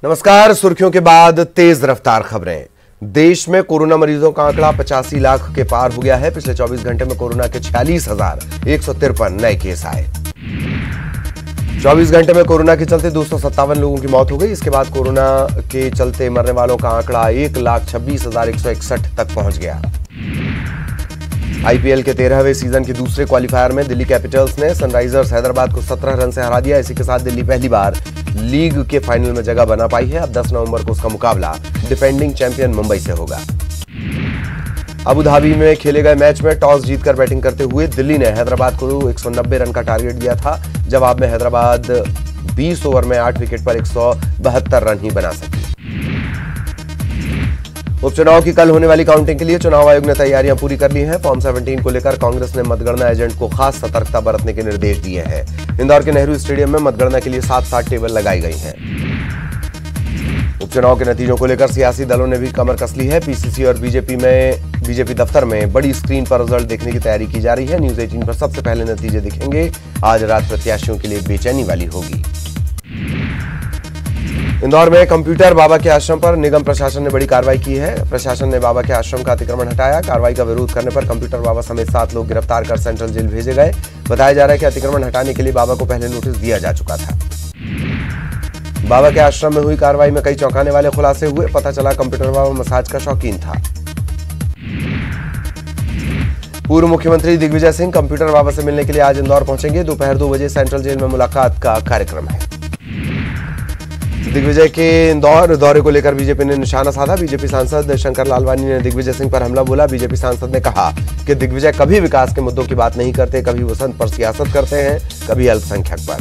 नमस्कार। सुर्खियों के बाद तेज रफ्तार खबरें। देश में कोरोना मरीजों का आंकड़ा 85 लाख के पार हो गया है। पिछले 24 घंटे में कोरोना के 46,153 नए केस आए। 24 घंटे में कोरोना के चलते 257 लोगों की मौत हो गई। इसके बाद कोरोना के चलते मरने वालों का आंकड़ा 1,26,161 तक पहुंच गया। आईपीएल के 13वें सीजन के दूसरे क्वालिफायर में दिल्ली कैपिटल्स ने सनराइजर्स हैदराबाद को 17 रन से हरा दिया। इसी के साथ दिल्ली पहली बार लीग के फाइनल में जगह बना पाई है। अब 10 नवंबर को उसका मुकाबला डिफेंडिंग चैंपियन मुंबई से होगा। अबू धाबी में खेले गए मैच में टॉस जीतकर बैटिंग करते हुए दिल्ली ने हैदराबाद को 190 रन का टारगेट दिया था। जवाब में हैदराबाद 20 ओवर में 8 विकेट पर 172 रन ही बना सकी। उपचुनाव की कल होने वाली काउंटिंग के लिए चुनाव आयोग ने तैयारियां पूरी कर ली हैं। फॉर्म 17 को लेकर कांग्रेस ने मतगणना एजेंट को खास सतर्कता बरतने के निर्देश दिए हैं। इंदौर के नेहरू स्टेडियम में मतगणना के लिए 7 टेबल लगाई गई हैं। उपचुनाव के नतीजों को लेकर सियासी दलों ने भी कमर कस ली है। पीसीसी और बीजेपी दफ्तर में बड़ी स्क्रीन पर रिजल्ट देखने की तैयारी की जा रही है। न्यूज 18 पर सबसे पहले नतीजे दिखेंगे। आज रात प्रत्याशियों के लिए बेचैनी वाली होगी। इंदौर में कंप्यूटर बाबा के आश्रम पर निगम प्रशासन ने बड़ी कार्रवाई की है। प्रशासन ने बाबा के आश्रम का अतिक्रमण हटाया। कार्रवाई का विरोध करने पर कंप्यूटर बाबा समेत 7 लोग गिरफ्तार कर सेंट्रल जेल भेजे गए। बताया जा रहा है कि अतिक्रमण हटाने के लिए बाबा को पहले नोटिस दिया जा चुका था। बाबा के आश्रम में हुई कार्रवाई में कई चौंकाने वाले खुलासे हुए। पता चला कंप्यूटर बाबा मसाज का शौकीन था। पूर्व मुख्यमंत्री दिग्विजय सिंह कंप्यूटर बाबा से मिलने के लिए आज इंदौर पहुंचेंगे। दोपहर 2 बजे सेंट्रल जेल में मुलाकात का कार्यक्रम है। दिग्विजय के इंदौर दौरे को लेकर बीजेपी ने निशाना साधा। बीजेपी सांसद शंकर लालवानी ने दिग्विजय सिंह पर हमला बोला। बीजेपी सांसद ने कहा कि दिग्विजय कभी विकास के मुद्दों की बात नहीं करते, कभी वसंत पर सियासत करते हैं, कभी अल्पसंख्यक पर।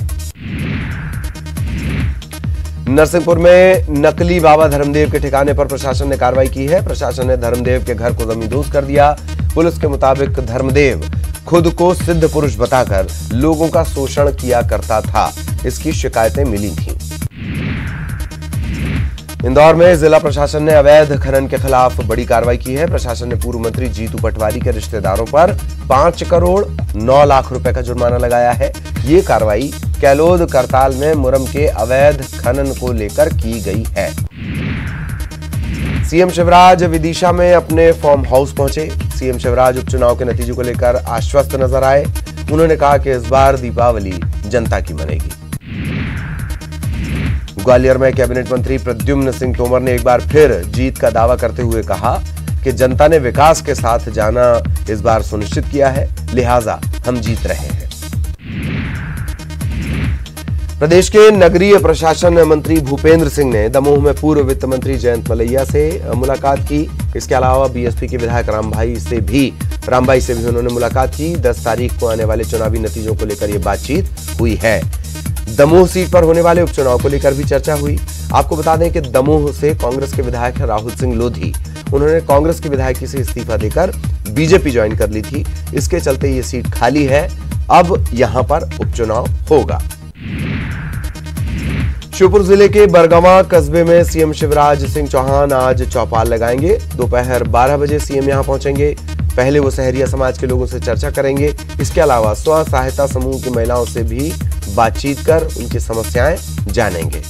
नरसिंहपुर में नकली बाबा धर्मदेव के ठिकाने पर प्रशासन ने कार्रवाई की है। प्रशासन ने धर्मदेव के घर को जमींदोज कर दिया। पुलिस के मुताबिक धर्मदेव खुद को सिद्ध पुरुष बताकर लोगों का शोषण किया करता था। इसकी शिकायतें मिली थीं। इंदौर में जिला प्रशासन ने अवैध खनन के खिलाफ बड़ी कार्रवाई की है। प्रशासन ने पूर्व मंत्री जीतू पटवारी के रिश्तेदारों पर 5 करोड़ 9 लाख रुपए का जुर्माना लगाया है। ये कार्रवाई कैलोद करताल में मुरम के अवैध खनन को लेकर की गई है। सीएम शिवराज विदिशा में अपने फार्म हाउस पहुंचे। सीएम शिवराज उपचुनाव के नतीजों को लेकर आश्वस्त नजर आए। उन्होंने कहा कि इस बार दीपावली जनता की मनेगी। ग्वालियर में कैबिनेट मंत्री प्रद्युम्न सिंह तोमर ने एक बार फिर जीत का दावा करते हुए कहा कि जनता ने विकास के साथ जाना इस बार सुनिश्चित किया है, लिहाजा हम जीत रहे हैं। प्रदेश के नगरीय प्रशासन मंत्री भूपेंद्र सिंह ने दमोह में पूर्व वित्त मंत्री जयंत मलैया से मुलाकात की। इसके अलावा बीएसपी के विधायक रामभाई से भी उन्होंने मुलाकात की। 10 तारीख को आने वाले चुनावी नतीजों को लेकर यह बातचीत हुई है। दमोह सीट पर होने वाले उपचुनाव को लेकर भी चर्चा हुई। आपको बता दें कि दमोह से कांग्रेस के विधायक राहुल सिंह लोधी, उन्होंने कांग्रेस की विधायकी से इस्तीफा देकर बीजेपी ज्वाइन कर ली थी। इसके चलते ये सीट खाली है। अब यहां पर उपचुनाव होगा। श्योपुर जिले के बरगवां कस्बे में सीएम शिवराज सिंह चौहान आज चौपाल लगाएंगे। दोपहर 12 बजे सीएम यहां पहुंचेंगे। पहले वो सहरिया समाज के लोगों से चर्चा करेंगे। इसके अलावा स्व सहायता समूह की महिलाओं से भी बातचीत कर उनकी समस्याएं जानेंगे।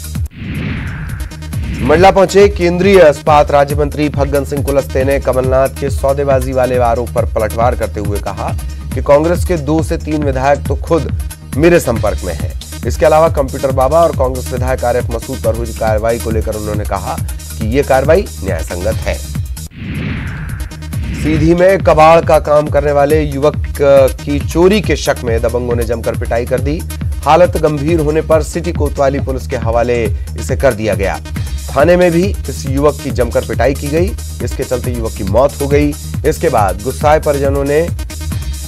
मंडला पहुंचे केंद्रीय इस्पात राज्य मंत्री फग्गन सिंह कुलस्ते ने कमलनाथ के सौदेबाजी वाले आरोप पर पलटवार करते हुए कहा कि कांग्रेस के 2 से 3 विधायक तो खुद मेरे संपर्क में हैं। इसके अलावा कंप्यूटर बाबा और कांग्रेस विधायक आरिफ मसूद पर हुई कार्रवाई को लेकर उन्होंने कहा कि यह कार्रवाई न्यायसंगत है। सीधी में कबाड़ का काम करने वाले युवक की चोरी के शक में दबंगों ने जमकर पिटाई कर दी। हालत गंभीर होने पर सिटी कोतवाली पुलिस के हवाले इसे कर दिया गया। थाने में भी इस युवक की जमकर पिटाई की गई। इसके चलते युवक की मौत हो गई। इसके बाद गुस्साए परिजनों ने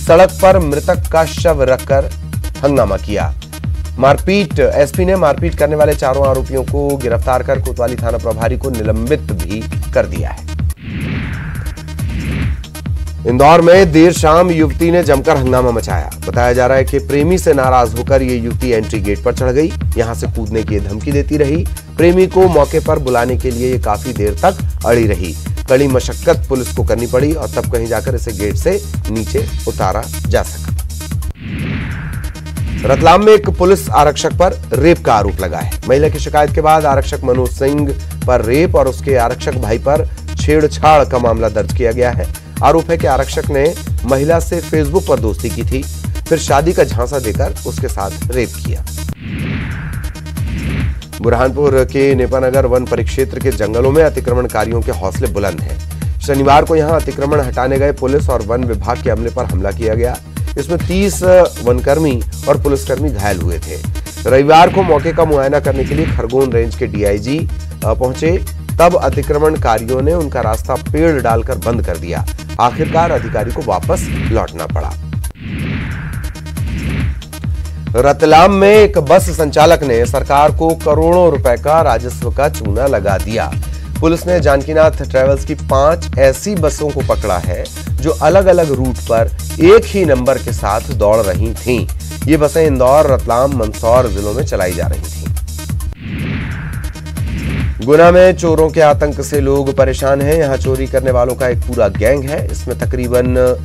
सड़क पर मृतक का शव रखकर हंगामा किया। एसपी ने मारपीट करने वाले 4 आरोपियों को गिरफ्तार कर कोतवाली थाना प्रभारी को निलंबित भी कर दिया है। इंदौर में देर शाम युवती ने जमकर हंगामा मचाया। बताया जा रहा है कि प्रेमी से नाराज होकर ये युवती एंट्री गेट पर चढ़ गई। यहां से कूदने की धमकी देती रही। प्रेमी को मौके पर बुलाने के लिए ये काफी देर तक अड़ी रही। कड़ी मशक्कत पुलिस को करनी पड़ी और तब कहीं जाकर इसे गेट से नीचे उतारा जा सका। रतलाम में एक पुलिस आरक्षक पर रेप का आरोप लगा है। महिला की शिकायत के बाद आरक्षक मनोज सिंह पर रेप और उसके आरक्षक भाई पर छेड़छाड़ का मामला दर्ज किया गया है। आरोप है कि आरक्षक ने महिला से फेसबुक पर दोस्ती की थी, फिर शादी का झांसा देकर उसके साथ रेप किया। बुरहानपुर के नेपानगर वन परिक्षेत्र के जंगलों में अतिक्रमणकारियों के हौसले बुलंद हैं। शनिवार को यहां अतिक्रमण हटाने गए पुलिस और वन विभाग के अमले पर हमला किया गया। इसमें 30 वनकर्मी और पुलिसकर्मी घायल हुए थे। रविवार को मौके का मुआयना करने के लिए खरगोन रेंज के डीआईजी पहुंचे, तब अतिक्रमणकारियों ने उनका रास्ता पेड़ डालकर बंद कर दिया। आखिरकार अधिकारी को वापस लौटना पड़ा। रतलाम में एक बस संचालक ने सरकार को करोड़ों रुपए का राजस्व का चूना लगा दिया। पुलिस ने जानकीनाथ ट्रेवल्स की 5 ऐसी बसों को पकड़ा है जो अलग अलग रूट पर एक ही नंबर के साथ दौड़ रही थीं। ये बसें इंदौर, रतलाम, मंदसौर जिलों में चलाई जा रही थीं। गुना में चोरों के आतंक से लोग परेशान हैं। यहां चोरी करने वालों का एक पूरा गैंग है। इसमें तकरीबन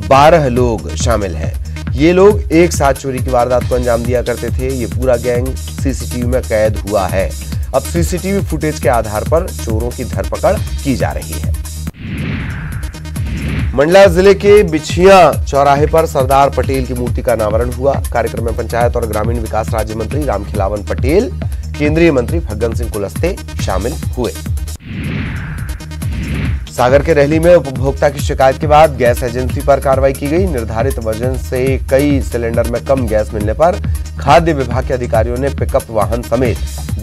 12 लोग शामिल हैं। ये लोग एक साथ चोरी की वारदात को अंजाम दिया करते थे। ये पूरा गैंग सीसीटीवी में कैद हुआ है। अब सीसीटीवी फुटेज के आधार पर चोरों की धरपकड़ की जा रही है। मंडला जिले के बिछिया चौराहे पर सरदार पटेल की मूर्ति का अनावरण हुआ। कार्यक्रम में पंचायत और ग्रामीण विकास राज्य मंत्री रामखिलावन पटेल, केंद्रीय मंत्री फग्गन सिंह कुलस्ते शामिल हुए। सागर के रहली में उपभोक्ता की शिकायत के बाद गैस एजेंसी पर कार्रवाई की गई। निर्धारित वजन से कई सिलेंडर में कम गैस मिलने पर खाद्य विभाग के अधिकारियों ने पिकअप वाहन समेत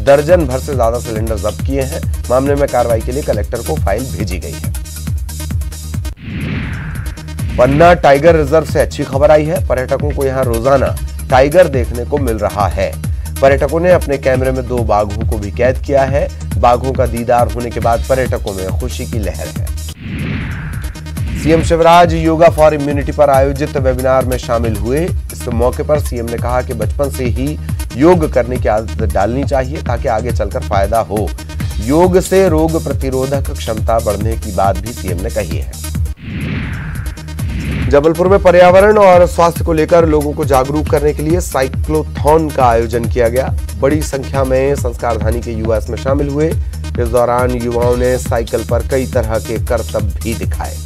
दर्जन भर से ज्यादा सिलेंडर जब्त किए हैं। मामले में कार्रवाई के लिए कलेक्टर को फाइल भेजी गई है। पन्ना टाइगर रिजर्व से अच्छी खबर आई है। पर्यटकों को यहां रोजाना टाइगर देखने को मिल रहा है। पर्यटकों ने अपने कैमरे में 2 बाघों को भी कैद किया है। बाघों का दीदार होने के बाद पर्यटकों में खुशी की लहर है। CM Shivraj yoga for immunity पर आयोजित वेबिनार में शामिल हुए। इस मौके पर सीएम ने कहा कि बचपन से ही योग करने की आदत डालनी चाहिए ताकि आगे चलकर फायदा हो। योग से रोग प्रतिरोधक क्षमता बढ़ने की बात भी सीएम ने कही है। जबलपुर में पर्यावरण और स्वास्थ्य को लेकर लोगों को जागरूक करने के लिए साइक्लोथॉन का आयोजन किया गया। बड़ी संख्या में संस्कारधानी के युवा इसमें शामिल हुए। इस दौरान युवाओं ने साइकिल पर कई तरह के करतब भी दिखाए।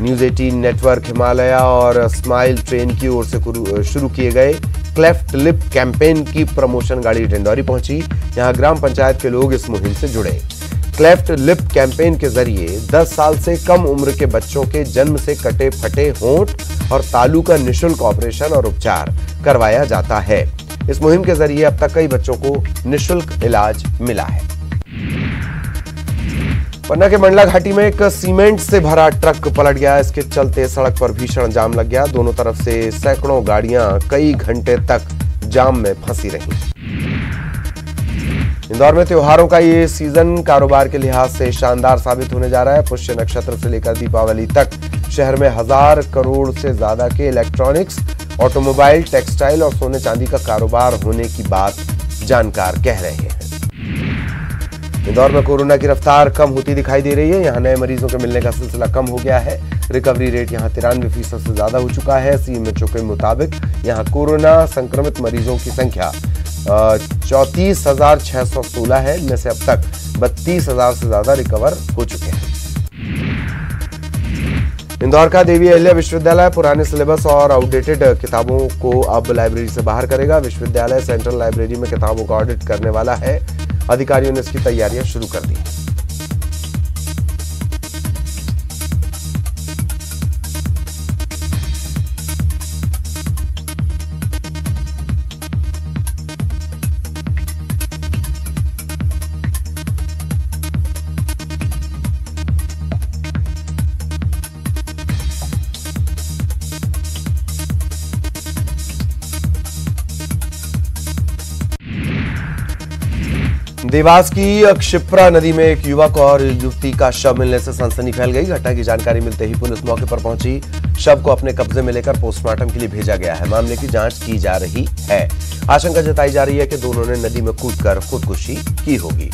न्यूज 18 नेटवर्क हिमालय और स्माइल ट्रेन की ओर से शुरू किए गए क्लेफ्ट लिप कैंपेन की प्रमोशन गाड़ी डिंडौरी पहुंची। यहां ग्राम पंचायत के लोग इस मुहिम से जुड़े। क्लेफ्ट लिप कैंपेन के जरिए 10 साल से कम उम्र के बच्चों के जन्म से कटे फटे होंठ और तालू का निःशुल्क ऑपरेशन और उपचार करवाया जाता है। इस मुहिम के जरिए अब तक कई बच्चों को निःशुल्क इलाज मिला है। पन्ना के मंडला घाटी में एक सीमेंट से भरा ट्रक पलट गया। इसके चलते सड़क पर भीषण जाम लग गया। दोनों तरफ से सैकड़ों गाड़ियां कई घंटे तक जाम में फंसी रहीं। इंदौर में त्योहारों का ये सीजन कारोबार के लिहाज से शानदार साबित होने जा रहा है। पुष्य नक्षत्र से लेकर दीपावली तक शहर में 1000 करोड़ से ज्यादा के इलेक्ट्रॉनिक्स, ऑटोमोबाइल, टेक्सटाइल और सोने चांदी का कारोबार होने की बात जानकार कह रहे हैं। इंदौर में कोरोना की रफ्तार कम होती दिखाई दे रही है। यहां नए मरीजों के मिलने का सिलसिला कम हो गया है। रिकवरी रेट यहां 93% से ज्यादा हो चुका है। सीएमएचओ के मुताबिक यहां कोरोना संक्रमित मरीजों की संख्या 34,616 है। इनमें से अब तक 32,000 से ज्यादा रिकवर हो चुके हैं। इंदौर का देवी अहिल्या विश्वविद्यालय पुराने सिलेबस और आउटडेटेड किताबों को अब लाइब्रेरी से बाहर करेगा। विश्वविद्यालय सेंट्रल लाइब्रेरी में किताबों का ऑडिट करने वाला है। अधिकारियों ने इसकी तैयारियां शुरू कर दी हैं। देवास की क्षिप्रा नदी में एक युवक और युवती का शव मिलने से सनसनी फैल गई। घटना की जानकारी मिलते ही पुलिस मौके पर पहुंची। शव को अपने कब्जे में लेकर पोस्टमार्टम के लिए भेजा गया है। मामले की जांच की जा रही है। आशंका जताई जा रही है कि दोनों ने नदी में कूदकर खुदकुशी की होगी।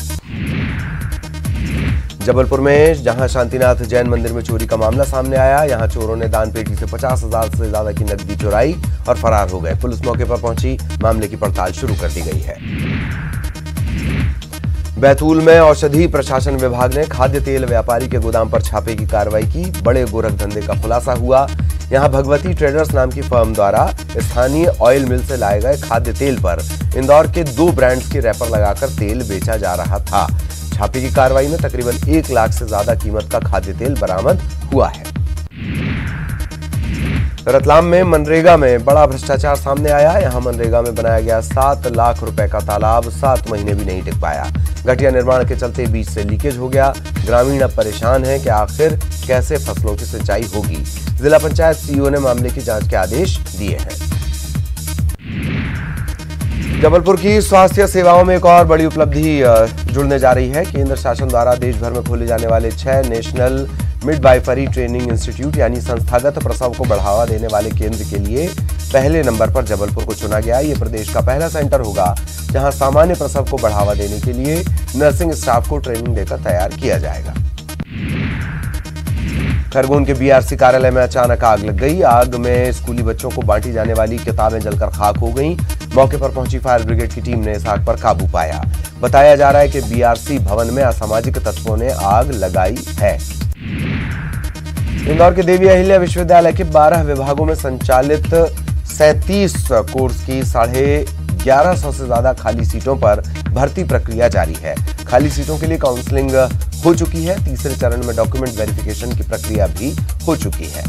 जबलपुर में जहां शांतिनाथ जैन मंदिर में चोरी का मामला सामने आया, यहां चोरों ने दान पेटी से 50,000 से ज्यादा की नकदी चुराई और फरार हो गए। पुलिस मौके पर पहुंची, मामले की पड़ताल शुरू कर दी गई है। बैतूल में औषधि प्रशासन विभाग ने खाद्य तेल व्यापारी के गोदाम पर छापे की कार्रवाई की। बड़े गोरख धंधे का खुलासा हुआ। यहां भगवती ट्रेडर्स नाम की फर्म द्वारा स्थानीय ऑयल मिल से लाए गए खाद्य तेल पर इंदौर के 2 ब्रांड्स के रैपर लगाकर तेल बेचा जा रहा था। छापे की कार्रवाई में तकरीबन 1 लाख से ज्यादा कीमत का खाद्य तेल बरामद हुआ है। रतलाम में मनरेगा में बड़ा भ्रष्टाचार सामने आया। यहां मनरेगा में बनाया गया 7 लाख रुपए का तालाब 7 महीने भी नहीं टिक पाया। घटिया निर्माण के चलते बीच से लीकेज हो गया। ग्रामीण अब परेशान हैं कि आखिर कैसे फसलों की सिंचाई होगी। जिला पंचायत सीईओ ने मामले की जांच के आदेश दिए हैं। जबलपुर की स्वास्थ्य सेवाओं में एक और बड़ी उपलब्धि जुड़ने जा रही है। केंद्र शासन द्वारा देश भर में खोले जाने वाले 6 नेशनल मिडवाइफरी ट्रेनिंग इंस्टीट्यूट यानी संस्थागत प्रसव को बढ़ावा देने वाले केंद्र के लिए पहले नंबर पर जबलपुर को चुना गया। ये प्रदेश का पहला सेंटर होगा जहां सामान्य प्रसव को बढ़ावा देने के लिए नर्सिंग स्टाफ को ट्रेनिंग देकर तैयार किया जाएगा। खरगोन के बीआरसी कार्यालय में अचानक आग लग गई। आग में स्कूली बच्चों को बांटी जाने वाली किताबें जलकर खाक हो गईं। मौके पर पहुंची फायर ब्रिगेड की टीम ने इस आग पर काबू पाया। बताया जा रहा है कि बीआरसी भवन में असामाजिक तत्वों ने आग लगाई है। इंदौर के देवी अहिल्या विश्वविद्यालय के 12 विभागों में संचालित 37 कोर्स की 1150 से ज्यादा खाली सीटों पर भर्ती प्रक्रिया जारी है। खाली सीटों के लिए काउंसलिंग हो चुकी है। तीसरे चरण में डॉक्यूमेंट वेरिफिकेशन की प्रक्रिया भी हो चुकी है।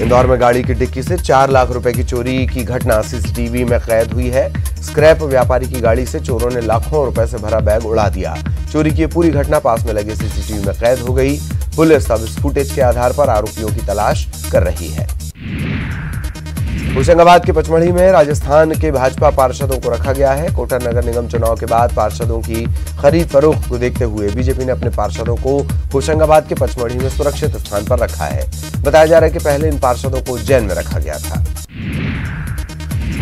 इंदौर में गाड़ी की डिक्की से 4 लाख रुपए की चोरी की घटना सीसीटीवी में कैद हुई है। स्क्रैप व्यापारी की गाड़ी से चोरों ने लाखों रुपए से भरा बैग उड़ा दिया। चोरी की पूरी घटना पास में लगे सीसीटीवी में कैद हो गई। पुलिस अब इस फुटेज के आधार पर आरोपियों की तलाश कर रही है। होशंगाबाद के पचमढ़ी में राजस्थान के भाजपा पार्षदों को रखा गया है। कोटा नगर निगम चुनाव के बाद पार्षदों की खरीद फरोख्त को देखते हुए बीजेपी ने अपने पार्षदों को होशंगाबाद के पचमढ़ी में सुरक्षित स्थान पर रखा है। बताया जा रहा है कि पहले इन पार्षदों को उज्जैन में रखा गया था।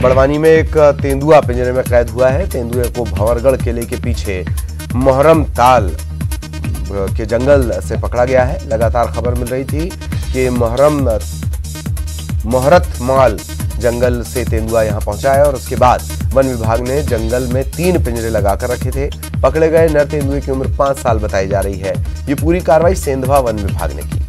बड़वानी में एक तेंदुआ पिंजरे में कैद हुआ है। तेंदुए को भंवरगढ़ किले के पीछे मोहरम ताल के जंगल से पकड़ा गया है। लगातार खबर मिल रही थी कि मोहरत माल जंगल से तेंदुआ यहां पहुंचा है और उसके बाद वन विभाग ने जंगल में 3 पिंजरे लगाकर रखे थे। पकड़े गए नर तेंदुए की उम्र 5 साल बताई जा रही है। ये पूरी कार्रवाई सेंधवा वन विभाग ने की।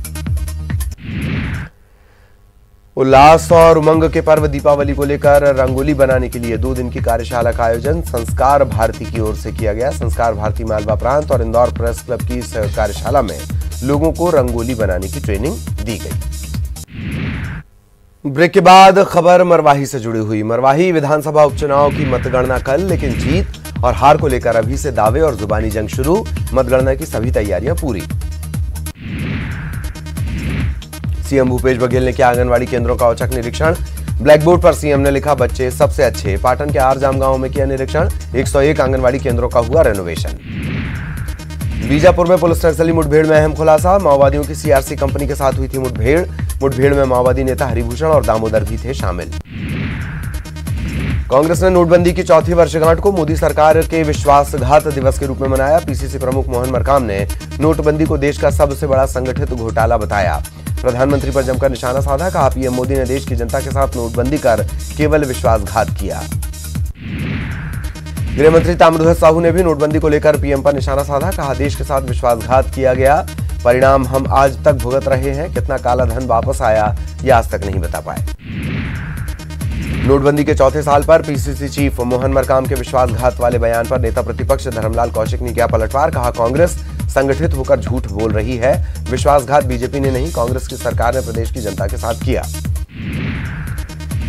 उल्लास और उमंग के पर्व दीपावली को लेकर रंगोली बनाने के लिए 2 दिन की कार्यशाला का आयोजन संस्कार भारती की ओर से किया गया। संस्कार भारती मालवा प्रांत और इंदौर प्रेस क्लब की इस कार्यशाला में लोगों को रंगोली बनाने की ट्रेनिंग दी गई। ब्रेक के बाद खबर मरवाही से जुड़ी हुई। मरवाही विधानसभा उपचुनाव की मतगणना कल, लेकिन जीत और हार को लेकर अभी से दावे और जुबानी जंग शुरू। मतगणना की सभी तैयारियां पूरी। सीएम भूपेश बघेल ने किया आंगनवाड़ी केंद्रों का औचक निरीक्षण। ब्लैक बोर्ड पर सीएम ने लिखा बच्चे सबसे अच्छे। पाटन के आरजाम गांव में किया निरीक्षण। 101 आंगनवाड़ी केंद्रों का हुआ रेनोवेशन। बीजापुर में पुलिस नक्सली मुठभेड़ में अहम खुलासा। माओवादियों की सीआरसी कंपनी के साथ हुई थी मुठभेड़। मुठभेड़ में माओवादी नेता हरिभूषण और दामोदर भी थे शामिल। कांग्रेस ने नोटबंदी की 4वीं वर्षगांठ को मोदी सरकार के विश्वासघात दिवस के रूप में मनाया। पीसीसी प्रमुख मोहन मरकाम ने नोटबंदी को देश का सबसे बड़ा संगठित घोटाला बताया। प्रधानमंत्री पर जमकर निशाना साधा। कहा पीएम मोदी ने देश की जनता के साथ नोटबंदी कर केवल विश्वासघात किया। गृह मंत्री ताम्रध्वज साहू ने भी नोटबंदी को लेकर पीएम पर निशाना साधा। कहा देश के साथ विश्वासघात किया गया, परिणाम हम आज तक भुगत रहे हैं। कितना काला धन वापस आया ये आज तक नहीं बता पाए। नोटबंदी के 4थे साल पर पीसीसी चीफ मोहन मरकाम के विश्वासघात वाले बयान पर नेता प्रतिपक्ष धर्मलाल कौशिक ने किया पलटवार। कहा कांग्रेस संगठित होकर झूठ बोल रही है। विश्वासघात बीजेपी ने नहीं, कांग्रेस की सरकार ने प्रदेश की जनता के साथ किया।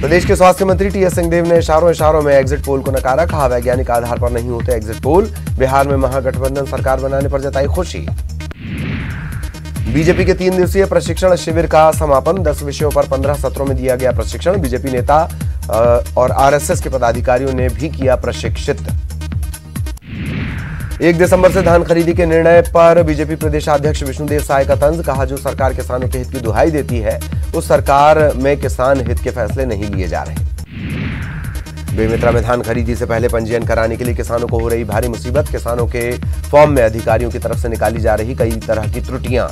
प्रदेश के स्वास्थ्य मंत्री टीएस सिंहदेव ने इशारों में एग्जिट पोल को नकारा। कहा वैज्ञानिक आधार पर नहीं होते एग्जिट पोल। बिहार में महागठबंधन सरकार बनाने पर जताई खुशी। बीजेपी के 3 दिवसीय प्रशिक्षण शिविर का समापन। 10 विषयों पर 15 सत्रों में दिया गया प्रशिक्षण। बीजेपी नेता और आरएसएस के पदाधिकारियों ने भी किया प्रशिक्षित। 1 दिसंबर से धान खरीदी के निर्णय पर बीजेपी प्रदेशाध्यक्ष विष्णुदेव साय का तंज। कहा जो सरकार किसानों के हित की दुहाई देती है उस सरकार में किसान हित के फैसले नहीं लिए जा रहे। बेमित्रा में धान खरीदी से पहले पंजीयन कराने के लिए किसानों को हो रही भारी मुसीबत। किसानों के फॉर्म में अधिकारियों की तरफ से निकाली जा रही कई तरह की त्रुटियां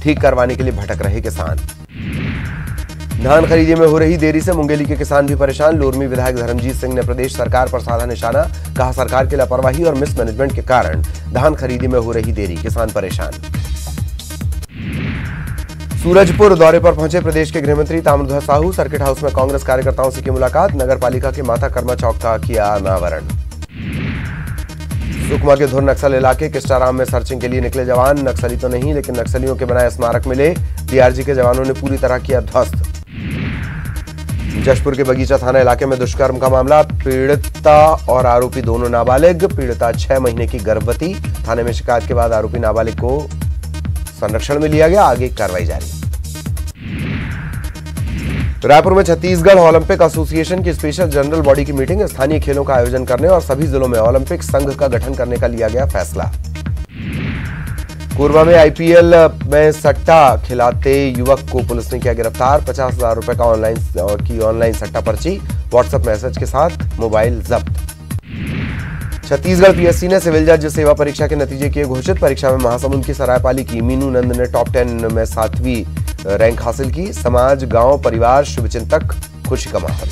ठीक करवाने के लिए भटक रहे किसान। धान खरीदी में हो रही देरी से मुंगेली के किसान भी परेशान। लोरमी विधायक धर्मजीत सिंह ने प्रदेश सरकार पर साधा निशाना। कहा, सरकार की लापरवाही और मिसमैनेजमेंट के कारण धान खरीदी में हो रही देरी, किसान परेशान। सूरजपुर दौरे पर पहुंचे प्रदेश के गृहमंत्री ताम्रध्वज साहू। सर्किट हाउस में कांग्रेस कार्यकर्ताओं से की मुलाकात। नगर पालिका के माता कर्मा चौक का किया अनावरण। सुकमा के धुर नक्सल इलाके किस्टाराम में सर्चिंग के लिए निकले जवान। नक्सली तो नहीं, लेकिन नक्सलियों के बनाए स्मारक मिले। डीआरजी के जवानों ने पूरी तरह किया ध्वस्त। जशपुर के बगीचा थाना इलाके में दुष्कर्म का मामला। पीड़िता और आरोपी दोनों नाबालिग। पीड़िता 6 महीने की गर्भवती। थाने में शिकायत के बाद आरोपी नाबालिग को संरक्षण में लिया गया। आगे कार्रवाई जारी। रायपुर में छत्तीसगढ़ ओलंपिक एसोसिएशन की स्पेशल जनरल बॉडी की मीटिंग। स्थानीय खेलों का आयोजन करने और सभी जिलों में ओलंपिक संघ का गठन करने का लिया गया फैसला। कोरबा में आईपीएल में सट्टा खिलाते युवक को पुलिस ने किया गिरफ्तार। 50,000 रुपए का ऑनलाइन सट्टा पर्ची, व्हाट्सएप मैसेज के साथ मोबाइल जब्त। छत्तीसगढ़ पीएससी ने सिविल जज सेवा परीक्षा के नतीजे किए घोषित। परीक्षा में महासमुंद की सरायपाली की मीनू नंद ने टॉप 10 में 7वीं रैंक हासिल की। समाज, गांव, परिवार, शुभचिंतक, खुशी का माहौल।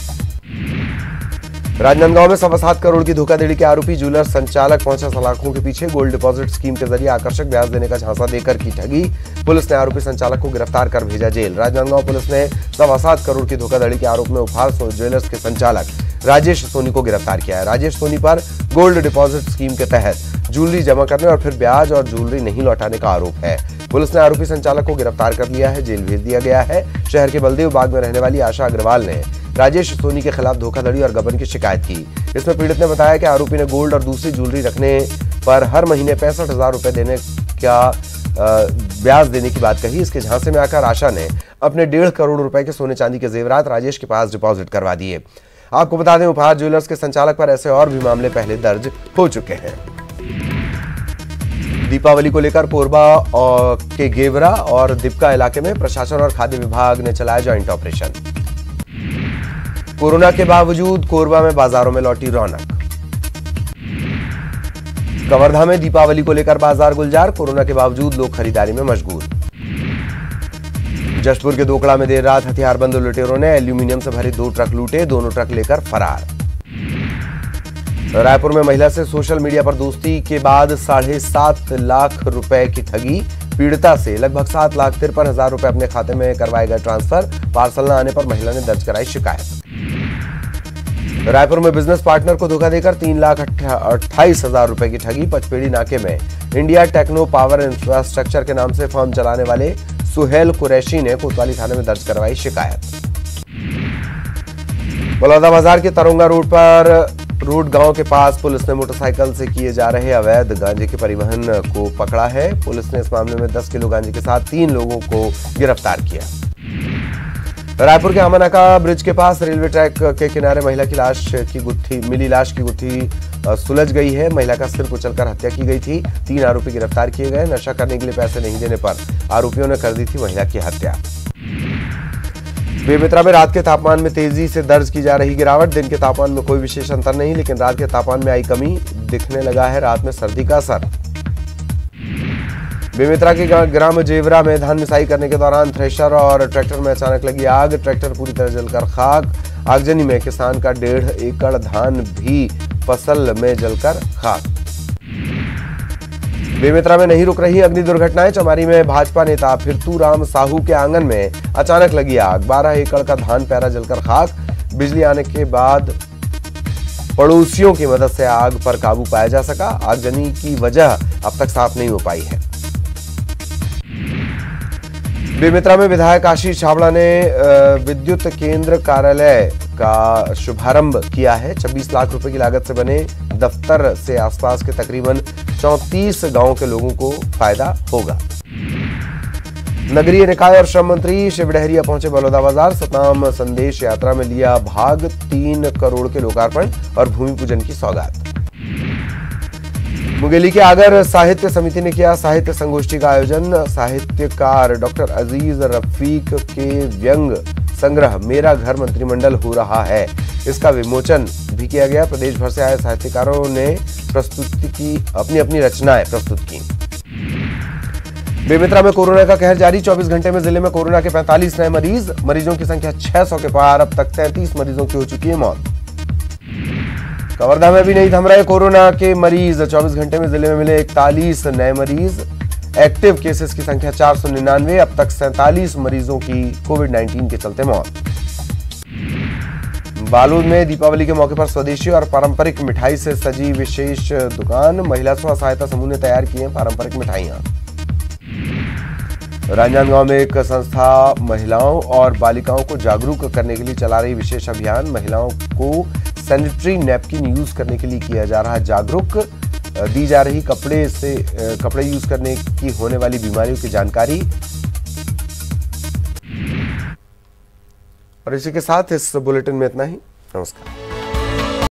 राजनांदगांव में 7.25 करोड़ की धोखाधड़ी के आरोपी ज्वेलर्स संचालक पहुंचा सलाखों के पीछे। गोल्ड डिपॉजिट स्कीम के जरिए आकर्षक ब्याज देने का झांसा देकर की ठगी। पुलिस ने आरोपी संचालक को गिरफ्तार कर भेजा जेल। राजनांदगांव पुलिस ने 7.25 करोड़ की धोखाधड़ी के आरोप में उपहार ज्वेलर्स के संचालक राजेश सोनी को गिरफ्तार किया है। राजेश सोनी पर गोल्ड डिपॉजिट स्कीम के तहत ज्वेलरी जमा करने और फिर ब्याज और ज्वेलरी नहीं लौटाने का आरोप है। पुलिस ने आरोपी संचालक को गिरफ्तार कर लिया है, जेल भेज दिया गया है। शहर के बलदेव बाग में रहने वाली आशा अग्रवाल ने राजेश सोनी के खिलाफ धोखाधड़ी और गबन की शिकायत की। इसमें पीड़ित ने बताया कि आरोपी ने गोल्ड और दूसरी ज्वेलरी रखने पर हर महीने 65,000 रुपए देने का ब्याज देने की बात कही। इसके झांसे में आकर आशा ने अपने 1.5 करोड़ रुपए के सोने चांदी के जेवरात राजेश के पास डिपॉजिट करवा दिए। आपको बता दें, उपहार ज्वेलर्स के संचालक पर ऐसे और भी मामले पहले दर्ज हो चुके हैं। दीपावली को लेकर कोरबा के गेवरा और दिपका इलाके में प्रशासन और खाद्य विभाग ने चलाया जॉइंट ऑपरेशन। कोरोना के बावजूद कोरबा में बाजारों में लौटी रौनक। कवर्धा में दीपावली को लेकर बाजार गुलजार। कोरोना के बावजूद लोग खरीदारी में मशगूल। जशपुर के दोकड़ा में देर रात हथियारबंद लुटेरों ने एल्यूमिनियम से भरे 2 ट्रक लूटे। दोनों ट्रक लेकर फरार। रायपुर में महिला से सोशल मीडिया पर दोस्ती के बाद 7.5 लाख रुपए की ठगी। पीड़िता से लगभग 7,53,000 रुपए अपने खाते में करवाए गए ट्रांसफर। पार्सल न आने पर महिला ने दर्ज कराई शिकायत। रायपुर में बिजनेस पार्टनर को धोखा देकर 3,28,000 रुपए की ठगी। पचपेड़ी नाके में इंडिया टेक्नो पावर इंफ्रास्ट्रक्चर के नाम से फर्म चलाने वाले सुहेल कुरैशी ने कोतवाली थाने में दर्ज करवाई शिकायत। बलौदाबाजार के तरोंगा रोड गांव के पास पुलिस ने मोटरसाइकिल से किए जा रहे अवैध गांजे के परिवहन को पकड़ा है। पुलिस ने इस मामले में 10 किलो गांजे के साथ 3 लोगों को गिरफ्तार किया। रायपुर के अमनाका ब्रिज के पास रेलवे ट्रैक के किनारे महिला की मिली लाश की गुत्थी सुलझ गई है। महिला का सिर कुचलकर हत्या की गई थी। 3 आरोपी गिरफ्तार किए गए। नशा करने के लिए पैसे नहीं देने पर आरोपियों ने कर दी थी महिला की हत्या। बेमित्रा में रात के तापमान में तेजी से दर्ज की जा रही गिरावट। दिन के तापमान में कोई विशेष अंतर नहीं, लेकिन रात के तापमान में आई कमी। दिखने लगा है रात में सर्दी का असर। बेमित्रा के ग्राम जेवरा में धान मिसाई करने के दौरान थ्रेशर और ट्रैक्टर में अचानक लगी आग। ट्रैक्टर पूरी तरह जलकर खाक। आगजनी में किसान का 1.5 एकड़ धान भी फसल में जलकर खाक। बेमित्रा में नहीं रुक रही अग्नि दुर्घटनाएं। चमारी में भाजपा नेता फिरतूराम साहू के आंगन में अचानक लगी आग। 12 एकड़ का धान पैरा जलकर खाक। बिजली आने के बाद पड़ोसियों की मदद से आग पर काबू पाया जा सका। आगजनी की वजह अब तक साफ नहीं हो पाई है। बेमित्रा में विधायक आशीष छाबड़ा ने विद्युत केंद्र कार्यालय का शुभारंभ किया है। 26 लाख रुपए की लागत से बने दफ्तर से आसपास के तकरीबन 34 गांवों के लोगों को फायदा होगा। नगरीय निकाय और श्रम मंत्री शिव डहरिया पहुंचे बलौदाबाजार। सतनाम संदेश यात्रा में लिया भाग। 3 करोड़ के लोकार्पण और भूमि पूजन की सौगात। मुंगेली के आगर साहित्य समिति ने किया साहित्य संगोष्ठी का आयोजन। साहित्यकार डॉक्टर अजीज रफीक के व्यंग संग्रह मेरा घर मंत्रिमंडल हो रहा है, इसका विमोचन भी किया गया। प्रदेश भर से आए साहित्यकारों ने प्रस्तुति की अपनी रचनाएं प्रस्तुत की। बेमेतरा में कोरोना का कहर जारी। 24 घंटे में जिले में कोरोना के 45 नए मरीजों की संख्या 600 के पार। अब तक 33 मरीजों की हो चुकी है मौत। कवर्धा में भी नहीं थम रहे कोरोना के मरीज। 24 घंटे में जिले में मिले 41 नए मरीज। एक्टिव केसेस की संख्या 499। अब तक 47 मरीजों की कोविड-19 के चलते मौत। बालोद में दीपावली के मौके पर स्वदेशी और पारंपरिक मिठाई से सजी विशेष दुकान। महिला स्व सहायता समूह ने तैयार की हैं पारंपरिक मिठाइयां। राजनांदगांव में एक संस्था महिलाओं और बालिकाओं को जागरूक करने के लिए चला रही विशेष अभियान। महिलाओं को सैनिटरी नैपकिन यूज करने के लिए किया जा रहा जागरूक। दी जा रही कपड़े यूज करने की होने वाली बीमारियों की जानकारी। और इसी के साथ इस बुलेटिन में इतना ही। नमस्कार।